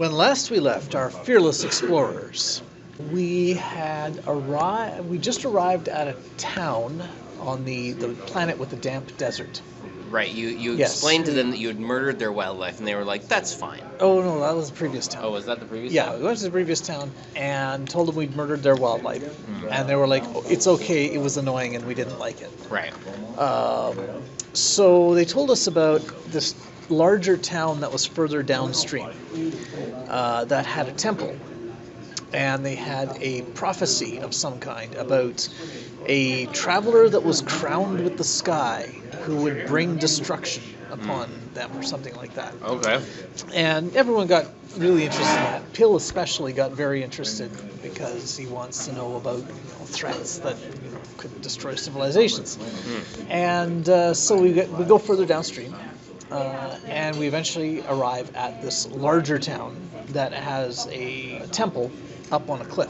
When last we left our fearless explorers, we just arrived at a town on the planet with the damp desert. Right, you Yes. explained to them that you had murdered their wildlife, and they were like, that's fine. Oh, no, that was the previous town. Oh, was that the previous Yeah, town? we went to the previous town and told them we'd murdered their wildlife. And they were like, oh, it's okay, it was annoying and we didn't like it. Right. So they told us about this larger town that was further downstream that had a temple. And they had a prophecy of some kind about a traveler that was crowned with the sky who would bring destruction upon them or something like that. Okay. And everyone got really interested in that. Pill especially got very interested because he wants to know about threats that could destroy civilizations. And so we go further downstream. And we eventually arrive at this larger town that has a temple up on a cliff.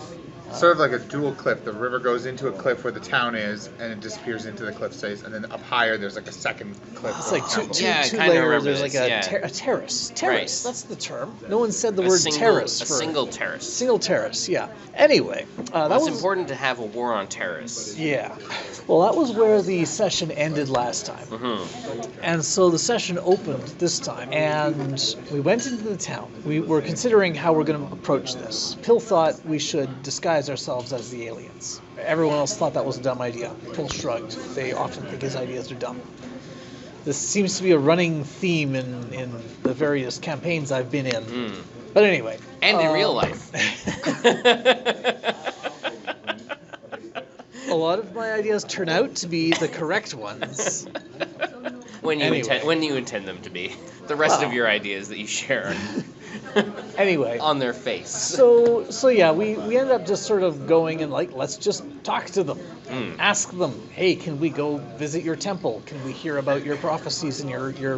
Sort of like a dual cliff. The river goes into a cliff where the town is, and it disappears into the cliff face. And then up higher, there's like a second cliff. It's like two kinda layers. remember There's this, like yeah. a terrace. Terrace. Right. That's the term. No one said the word terrace. A single terrace. Single terrace. Yeah. Anyway, that It's was important to have a war on terrorists. Yeah. Well, that was where the session ended last time. And so the session opened this time, and we went into the town. We were considering how we're going to approach this. Pill thought we should disguise ourselves as the aliens. Everyone else thought that was a dumb idea. Pill shrugged. They often think his ideas are dumb. This seems to be a running theme in the various campaigns I've been in. But anyway. And in real life. A lot of my ideas turn out to be the correct ones. When you intend them to be. The rest of your ideas that you share Anyway. on their face. So yeah, we ended up just sort of going and like, let's just talk to them. Ask them, hey, can we go visit your temple? Can we hear about your prophecies and your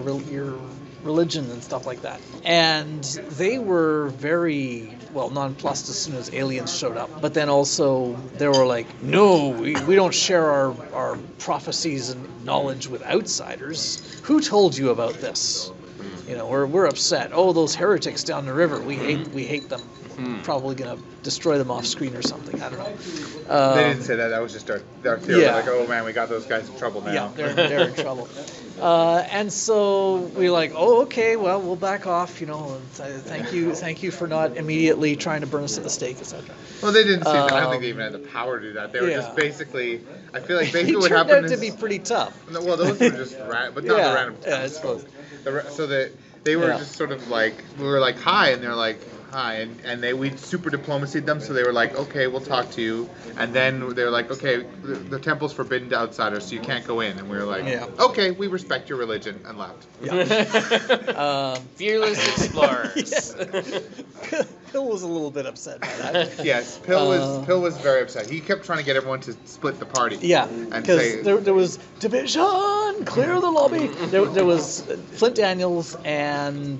religion and stuff like that? And they were very, nonplussed as soon as aliens showed up. But then also they were like, no, we don't share our prophecies and knowledge with outsiders. Who told you about this? We're upset. Oh, those heretics down the river. We hate them. Probably gonna destroy them off screen or something. I don't know. They didn't say that. That was just our theory. Yeah. Like, oh man, we got those guys in trouble now. Yeah, they're in trouble. And so we're like, oh, okay, well, we'll back off. Thank you for not immediately trying to burn us at the stake, etc. Well, they didn't seem. I don't think they even had the power to do that. They were just basically. I feel like basically what happened turned out to be pretty tough. Well, those were just but not the random. Yeah, I suppose. So that they were just sort of like, we were like, hi, and they're like, hi, and we super diplomacied them, so they were like, okay, we'll talk to you, and then they were like, okay, the temple's forbidden to outsiders, so you can't go in, and we were like, okay, we respect your religion, and left. Fearless explorers. Pill was a little bit upset by that. Yes, Pill was very upset. He kept trying to get everyone to split the party. Yeah, and because there was division, clear the lobby. There was Flint Daniels and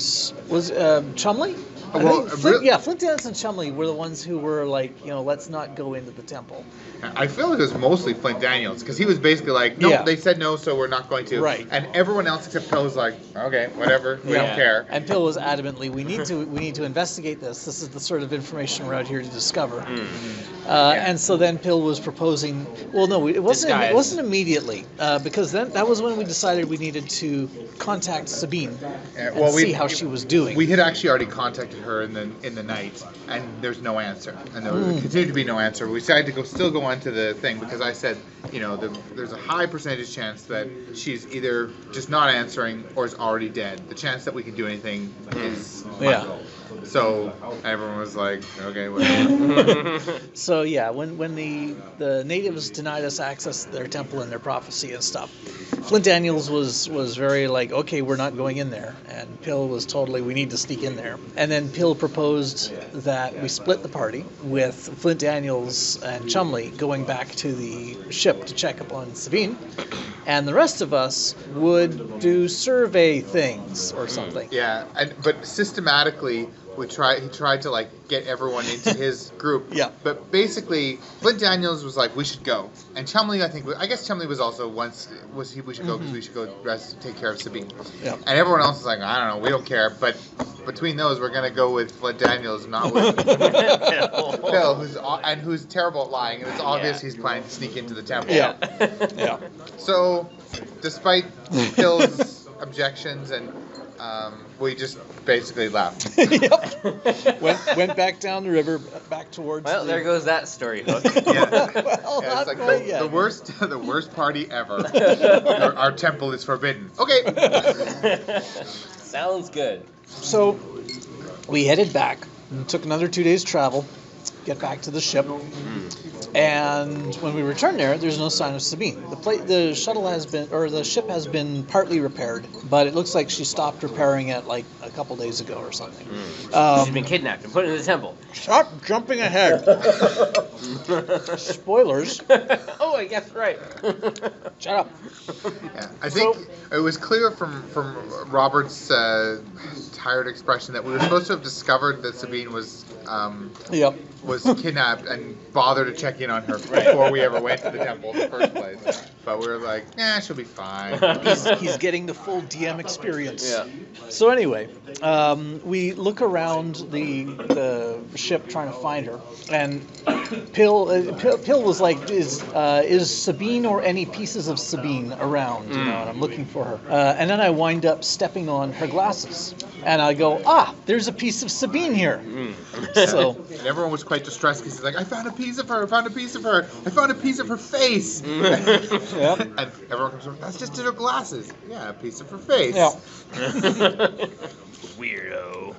was Chumley. Flint Daniels and Chumley were the ones who were like, let's not go into the temple. I feel like it was mostly Flint Daniels, because he was basically like, no, they said no, so we're not going to. Right. And everyone else except Pill was like, okay, whatever, we don't care. And Pill was adamantly, we need to investigate this. This is the sort of information we're out here to discover. And so then Pill was proposing. Well, no, it wasn't immediately, because then that was when we decided we needed to contact Sabine and see how she was doing. We had actually already contacted her in the night, and there's no answer, and there continued to be no answer. We decided to still go on to the thing, because I said, there's a high percentage chance that she's either just not answering or is already dead. The chance that we can do anything is low. So everyone was like, okay, whatever. So yeah, when the natives denied us access to their temple and their prophecy and stuff, Flint Daniels was very like, okay, we're not going in there, and Pill was totally, we need to sneak in there. And then Pill proposed that we split the party, with Flint Daniels and Chumley going back to the ship to check upon Sabine, and the rest of us would do survey things or something. Yeah, but systematically, he tried to like get everyone into his group. Yeah. But basically, Flint Daniels was like, we should go, and Chumley, I guess Chumley was also we should go because we should go take care of Sabine. Yeah. And everyone else is like, I don't know, we don't care, but between those, we're gonna go with Flint Daniels, not with Phil, who's terrible at lying, and it's obvious he's planning to sneak into the temple. Yeah. Yeah. So, despite Phil's objections, and we just basically left. Yep. Went back down the river, back towards. Well, there goes that story hook. Yeah. Well, Yeah, not it's like quite yet. the worst party ever. Our temple is forbidden. Okay. Sounds good. So we headed back and took another 2 days travel, get back to the ship. And when we returned there's no sign of Sabine. The ship has been partly repaired, but it looks like she stopped repairing it like a couple days ago or something. She's been kidnapped and put in the temple. Stop jumping ahead. Spoilers. Oh, I guess right. Shut up. Yeah, I think it was clear from Robert's tired expression that we were supposed to have discovered that Sabine was was kidnapped and bother to check in on her before we ever went to the temple in the first place. But we were like, she'll be fine. He's getting the full DM experience. Yeah. So anyway, we look around the ship trying to find her, and Pill was like, is Sabine or any pieces of Sabine around? You know, and I'm looking for her. And then I wind up stepping on her glasses, and I go, there's a piece of Sabine here. So and everyone was quite distressed because he's like, I found a piece of her, I found a piece of her, I found a piece of her face. Yep. And everyone comes over, that's just her glasses. Yeah, a piece of her face. Yeah. Weirdo.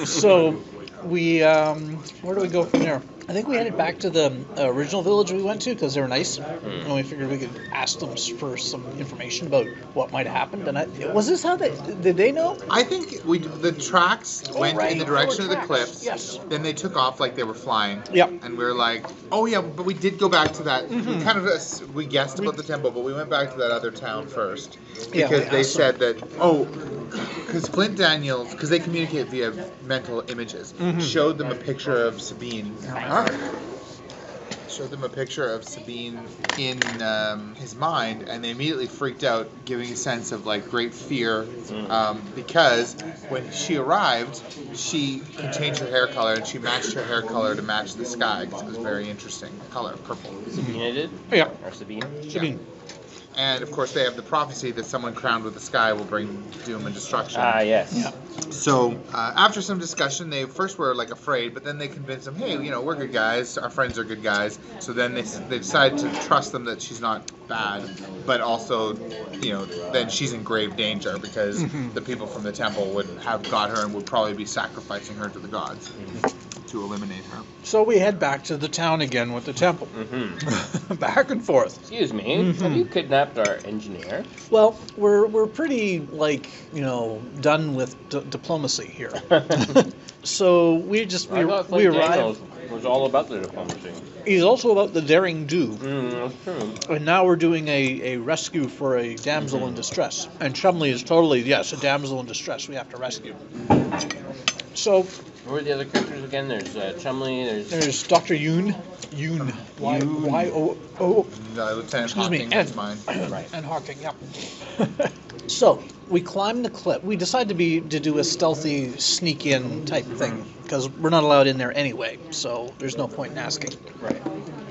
So we, where do we go from there? I think we headed back to the original village we went to because they were nice, and we figured we could ask them for some information about what might have happened. And was this how did they know? I think the tracks went in the direction of the cliffs. Yes. Then they took off like they were flying. Yep. And we were like, oh yeah, but we did go back to that. We guessed about the temple, but we went back to that other town first because they said that because Flint Daniels, because they communicate via mental images, showed them a picture of Sabine. Showed them a picture of Sabine in his mind, and they immediately freaked out, giving a sense of like great fear, because when she arrived, she could change her hair color, and she matched her hair color to match the sky because it was very interesting color, purple. Sabine did? Yeah. Or Sabine? Sabine. And of course, they have the prophecy that someone crowned with the sky will bring doom and destruction. Yes. Yeah. So after some discussion, they first were like afraid, but then they convinced them, hey, we're good guys. Our friends are good guys. So then they decided to trust them that she's not bad, but also, then she's in grave danger because the people from the temple would have got her and would probably be sacrificing her to the gods to eliminate her. So we head back to the town again with the temple. Back and forth. Excuse me, have you kidnapped our engineer? Well, we're pretty done with diplomacy here. So we I thought Flint arrived. Daniels was all about the diplomacy. He's also about the daring do. That's true. And now we're doing a rescue for a damsel in distress. And Chumley is totally, yes, a damsel in distress we have to rescue. So Who are the other characters again? There's Chumley, there's Dr. Yoon. Y-O-O. Lieutenant Excuse me, Hawking, that's mine. Right. And Hawking, yeah. So we climbed the cliff. We decided to do a stealthy sneak-in type thing because we're not allowed in there anyway. So there's no point in asking. Right.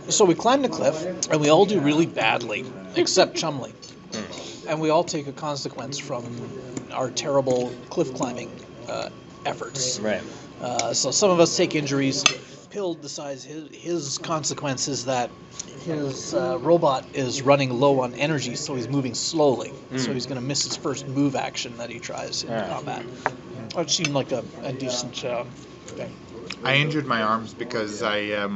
So we climb the cliff, and we all do really badly, except Chumley. And we all take a consequence from our terrible cliff climbing efforts. Right. So some of us take injuries. Pill decides his consequence is that his robot is running low on energy, so he's moving slowly. So he's going to miss his first move action that he tries in combat. It seemed like a decent thing. I injured my arms because I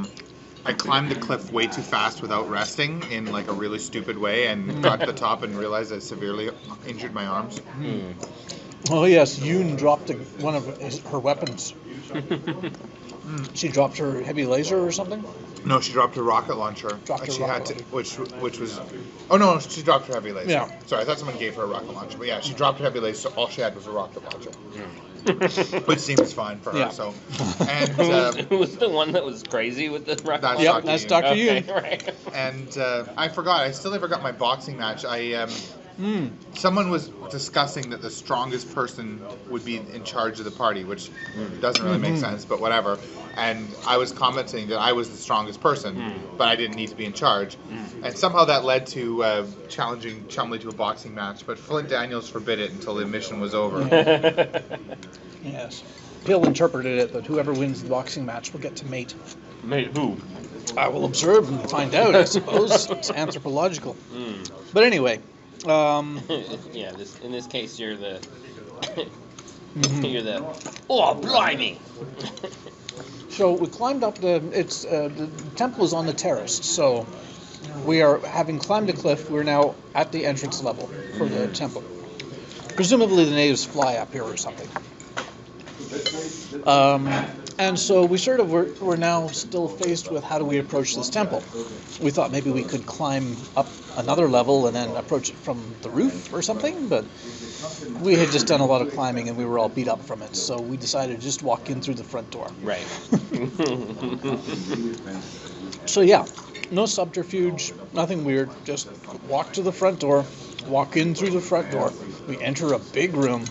climbed the cliff way too fast without resting in like a really stupid way and got to the top and realized I severely injured my arms. Oh yes, Yoon dropped one of her weapons. She dropped her heavy laser or something? No, she dropped her rocket launcher. She had to, which was. Oh no, she dropped her heavy laser. Yeah. Sorry, I thought someone gave her a rocket launcher, but yeah, she dropped her heavy laser, so all she had was a rocket launcher. which seems fine for her. Yeah. So, and Who was the one that was crazy with the rocket That's launcher? That's Dr. Okay, Yoon. right. and I forgot. I still never got my boxing match. Someone was discussing that the strongest person would be in charge of the party, which doesn't really make sense, but whatever. And I was commenting that I was the strongest person, but I didn't need to be in charge. And somehow that led to challenging Chumley to a boxing match, but Flint Daniels forbid it until the mission was over. Yes. He'll interpreted it that whoever wins the boxing match will get to mate. Mate, who? I will observe and find out, I suppose. It's anthropological. But anyway. Yeah, in this case, you're the... you're the... Oh, blimey! So we climbed up the temple is on the terrace, so we are, having climbed a cliff, we're now at the entrance level for the temple. Presumably the natives fly up here or something. And so we sort of were now still faced with how do we approach this temple. We thought maybe we could climb up another level and then approach it from the roof or something, but we had just done a lot of climbing and we were all beat up from it, so we decided to just walk in through the front door. Right. So yeah, no subterfuge, nothing weird, just walk to the front door, walk in through the front door. We enter a big room.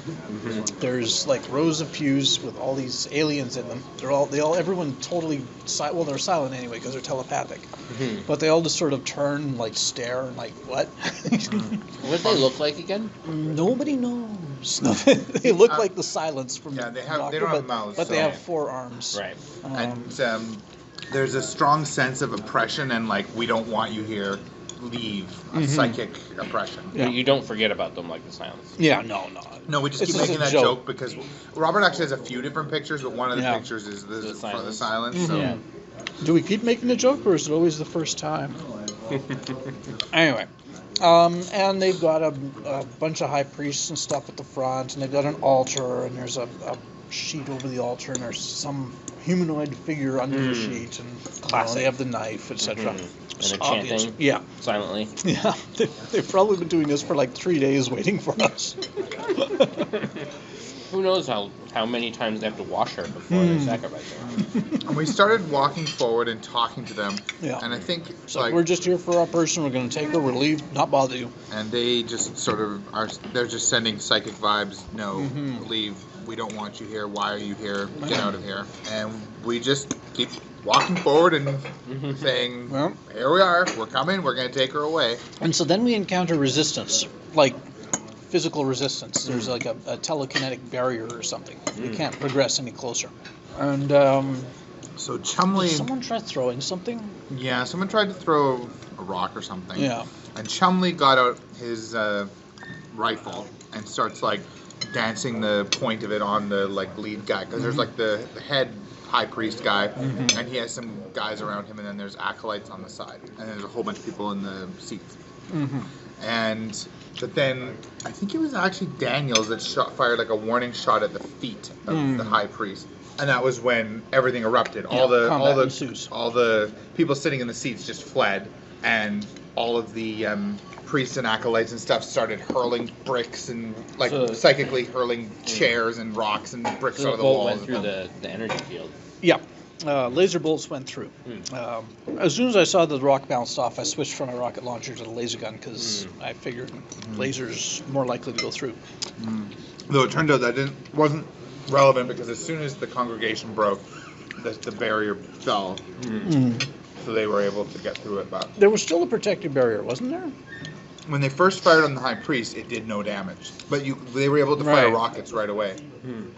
There's like rows of pews with all these aliens in them. Everyone totally they're silent anyway because they're telepathic. But they all just sort of turn, like stare, and like what? What do they look like again? Nobody knows. They look like the silence from they Doctor, don't have mouths, but they so- have 4 arms. Right. And there's a strong sense of oppression and like, we don't want you here, leave, psychic oppression. Yeah. You don't forget about them like the silence. Yeah, no. No, we just It's keep just making a that joke. joke because Robert actually has a few different pictures, but one of the Yeah. pictures is The for the silence. silence. So. Yeah. Do we keep making the joke, or is it always the first time? Anyway, and they've got a bunch of high priests and stuff at the front, and they've got an altar, and there's a sheet over the altar, and there's some humanoid figure under the sheet, and they have the knife, etc. And they're chanting Yeah. silently. Yeah, they've probably been doing this for like 3 days waiting for us. Who knows how many times they have to wash her before they sacrifice her. And we started walking forward and talking to them. Yeah. And I think So we're just here for our person, we're going to take her, we'll leave, not bother you. and they just sort of they're just sending psychic vibes. No, leave. We don't want you here. Why are you here? Get out of here. And we just keep walking forward and saying, Well. here we are. We're coming. We're going to take her away. And so then we encounter resistance, like physical resistance. There's like a telekinetic barrier or something. We can't progress any closer. And So Chumley, did someone try throwing something? someone tried to throw a rock or something. Yeah. And Chumley got out his rifle and starts like dancing the point of it on the like lead guy, because there's like the head high priest guy, and he has some guys around him, and then there's acolytes on the side, and there's a whole bunch of people in the seats. But then I think it was actually Daniels that fired like a warning shot at the feet of the high priest, and that was when everything erupted. All combat ensues. the people sitting in the seats just fled, and all of the priests and acolytes and stuff started hurling bricks and like psychically hurling chairs and rocks and bricks So out the of the bolt walls. went through the energy field. Yeah. Laser bolts went through. As soon as I saw the rock bounced off, I switched from a rocket launcher to the laser gun because I figured lasers more likely to go through. Though it turned out that wasn't relevant, because as soon as the congregation broke, the barrier fell. So they were able to get through it. But There was still a protective barrier, wasn't there? when they first fired on the high priest, it did no damage. But they were able to fire Right. rockets right away.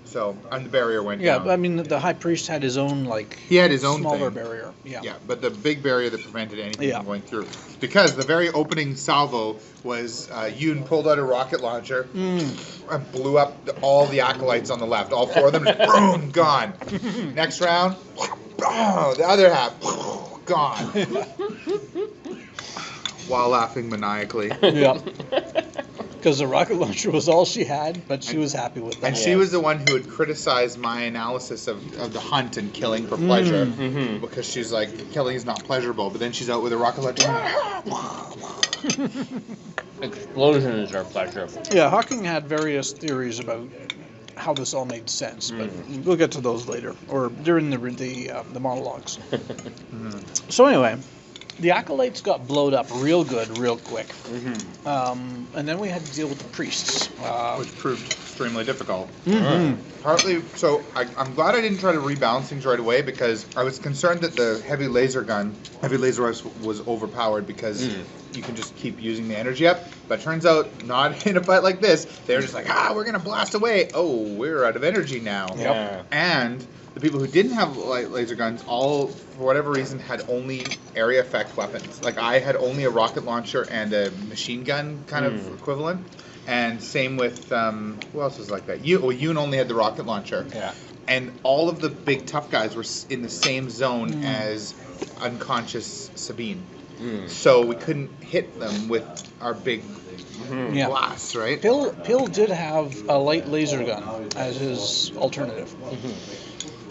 So, and the barrier went Yeah, down. I mean, the high priest had his own, like, He had his own smaller thing. barrier. Yeah. Yeah, but the big barrier that prevented anything Yeah. from going through. Because the very opening salvo was Yoon pulled out a rocket launcher and blew up all the acolytes on the left. All 4 of them, just boom, gone. Next round, the other half, gone. While laughing maniacally. Yeah. Because the rocket launcher was all she had, but she was happy with that. And she was the one who had criticized my analysis of the hunt and killing for pleasure. Because she's like, killing is not pleasurable. But then she's out with a rocket launcher. Explosions are pleasurable. Yeah, Hawking had various theories about how this all made sense, but we'll get to those later or during the monologues. So anyway, the Acolytes got blowed up real good, real quick, and then we had to deal with the priests, which proved extremely difficult. Mm-hmm. Partly, so I'm glad I didn't try to rebalance things right away because I was concerned that the heavy laser rifle was overpowered because you can just keep using the energy up. But it turns out, not in a fight like this. They're just like, we're gonna blast away. Oh, we're out of energy now. Yeah. And the people who didn't have laser guns, all for whatever reason, had only area effect weapons. Like I had only a rocket launcher and a machine gun kind of equivalent. And same with, who else was like that? Yoon only had the rocket launcher. Yeah. And all of the big tough guys were in the same zone as unconscious Sabine. So we couldn't hit them with our big blasts, right? Pill did have a light laser gun as his alternative.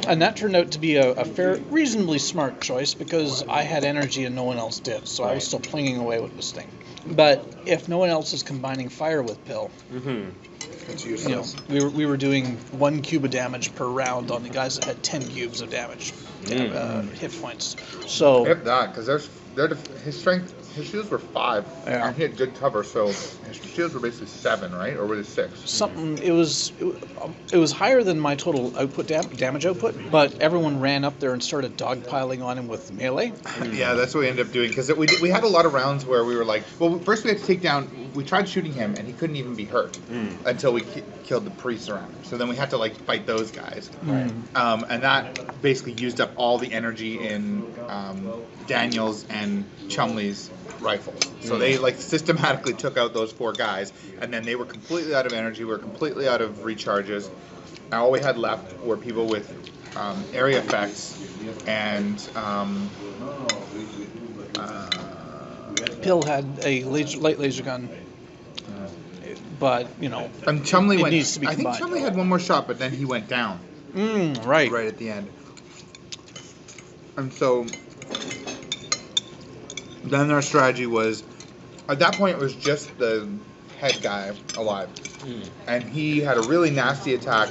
And that turned out to be a reasonably smart choice because I had energy and no one else did. So I was still plinging away with this thing. But if no one else is combining fire with Pill, It's useless. we were doing 1 cube of damage per round on the guys that had 10 cubes of damage, hit points. So If that, because his shields were 5, and he had good cover, so his shields were basically 7, right? Or were they 6? something it was higher than my total output damage output, but everyone ran up there and started dogpiling on him with melee. Yeah, that's what we ended up doing, because we had a lot of rounds where we were like, well, first we had to take down, we tried shooting him, and he couldn't even be hurt until we killed the priests around him. So then we had to, like, fight those guys. Right. And that basically used up all the energy in Daniel's and Chumley's rifles. So they, like, systematically took out those 4 guys, and then they were completely out of energy, we were completely out of recharges. And all we had left were people with area effects and Pill had a light laser gun, but and Chumley went. needs to be I think combined. Chumley had one more shot, but then he went down right at the end. And so then our strategy was, at that point it was just the head guy alive, and he had a really nasty attack.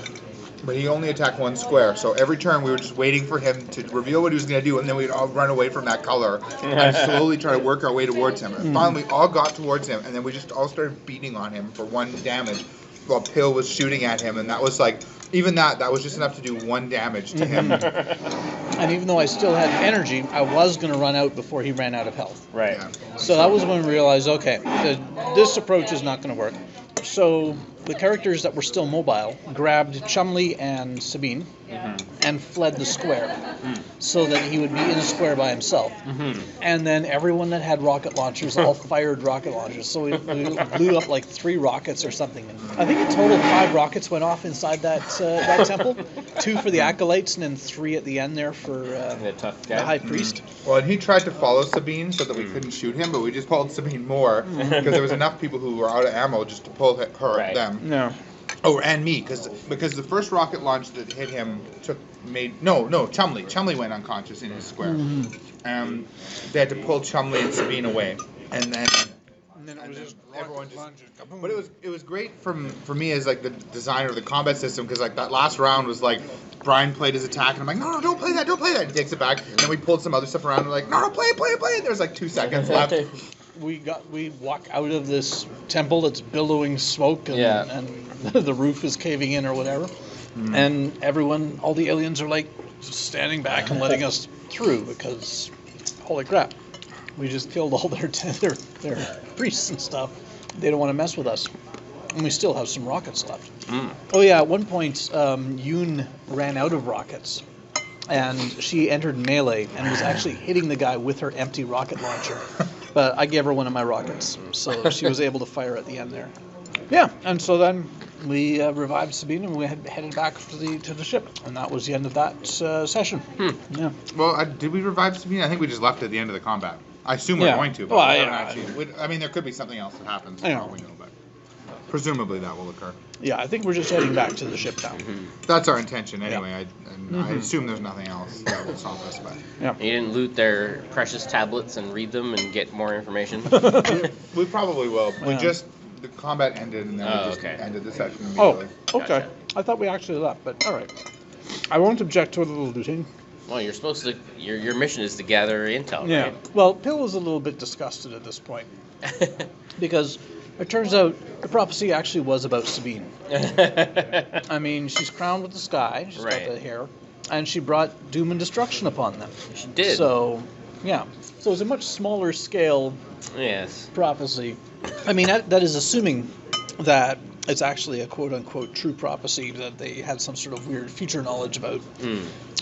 But he only attacked 1 square, so every turn we were just waiting for him to reveal what he was going to do, and then we'd all run away from that color and slowly try to work our way towards him. And finally, we all got towards him, and then we just all started beating on him for 1 damage while Pill was shooting at him, and that was like, even that was just enough to do 1 damage to him. And even though I still had energy, I was going to run out before he ran out of health. Right. Yeah. So that was when we realized, okay, this approach is not going to work. So the characters that were still mobile grabbed Chumley and Sabine and fled the square so that he would be in a square by himself. And then everyone that had rocket launchers all fired rocket launchers. So we blew up like 3 rockets or something. And I think in total 5 rockets went off inside that temple. 2 for the Acolytes and then 3 at the end there for The tough guy. the High Priest. Well, and he tried to follow Sabine so that we couldn't shoot him, but we just followed Sabine more because there was enough people who were out of ammo just to pull her Right. them. No. Oh, and me, because the first rocket launch that hit him Chumley. Chumley went unconscious in his square. They had to pull Chumley and Sabine away, and then everyone just. But it was great for me as like the designer of the combat system, because like that last round was like Brian played his attack, and I'm like, no, don't play that. He takes it back, and then we pulled some other stuff around, and we're like, no, play it. There's like 2 seconds left. We walk out of this temple that's billowing smoke and the roof is caving in or whatever, and all the aliens are like standing back and letting us through because holy crap, we just killed all their priests and stuff. They don't want to mess with us, and we still have some rockets left. Oh yeah, at one point Yoon ran out of rockets. And she entered melee and was actually hitting the guy with her empty rocket launcher. But I gave her one of my rockets, so she was able to fire at the end there. Yeah, and so then we revived Sabine and we headed back to the ship, and that was the end of that session. Yeah. Well, did we revive Sabine? I think we just left at the end of the combat. I assume we're going to, but Well, we haven't actually. I mean, there could be something else that happens. I know. We know, but presumably that will occur. Yeah, I think we're just heading back to the ship now. That's our intention anyway. I assume there's nothing else that will stop us. But Yeah. You didn't loot their precious tablets and read them and get more information? we probably will. Yeah. The combat ended, and then we just ended the session Oh, immediately. okay. I thought we actually left, but all right. I won't object to a little looting. Well, you're supposed to. Your mission is to gather intel, Yeah. right? Well, Pill is a little bit disgusted at this point because it turns out the prophecy actually was about Sabine. I mean, she's crowned with the sky. She's Right. got the hair, and she brought doom and destruction upon them. She did. So, yeah. So it's a much smaller scale Yes. prophecy. I mean, that is assuming that it's actually a quote-unquote true prophecy that they had some sort of weird future knowledge about,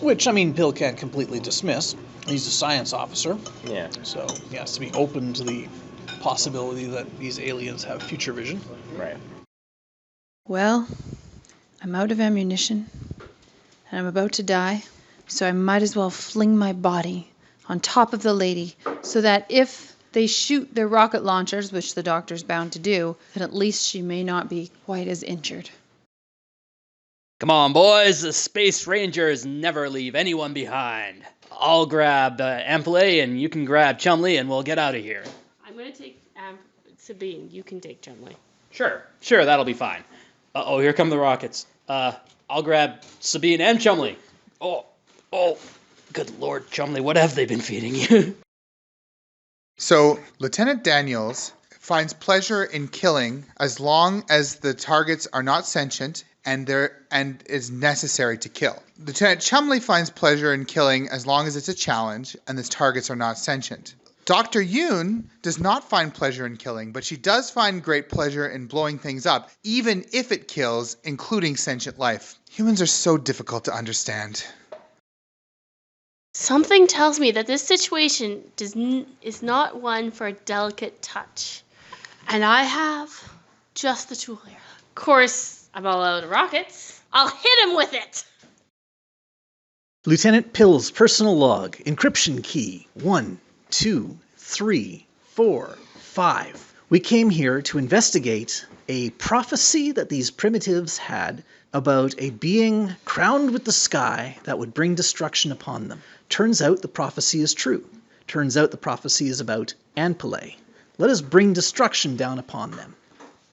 which, I mean, Bill can't completely dismiss. He's a science officer, Yeah. so he has to be open to the possibility that these aliens have future vision. Right. Well, I'm out of ammunition, and I'm about to die, so I might as well fling my body on top of the lady so that if they shoot their rocket launchers, which the doctor's bound to do, then at least she may not be quite as injured. Come on, boys. The Space Rangers never leave anyone behind. I'll grab Ampley, and you can grab Chumley, and we'll get out of here. I'm going to take Sabine. You can take Chumley. Sure, that'll be fine. Uh-oh, here come the rockets. I'll grab Sabine and Chumley. Oh, good Lord, Chumley, what have they been feeding you? So Lieutenant Daniels finds pleasure in killing as long as the targets are not sentient and is necessary to kill. Lieutenant Chumley finds pleasure in killing as long as it's a challenge and the targets are not sentient. Dr. Yoon does not find pleasure in killing, but she does find great pleasure in blowing things up, even if it kills, including sentient life. Humans are so difficult to understand. Something tells me that this situation is not one for a delicate touch. And I have just the tool here. Of course, I'm all out of rockets. I'll hit him with it! Lieutenant Pill's personal log, encryption key 1, 2, 3, 4, 5. We came here to investigate a prophecy that these primitives had about a being crowned with the sky that would bring destruction upon them. Turns out the prophecy is true. Turns out the prophecy is about Anpele. Let us bring destruction down upon them.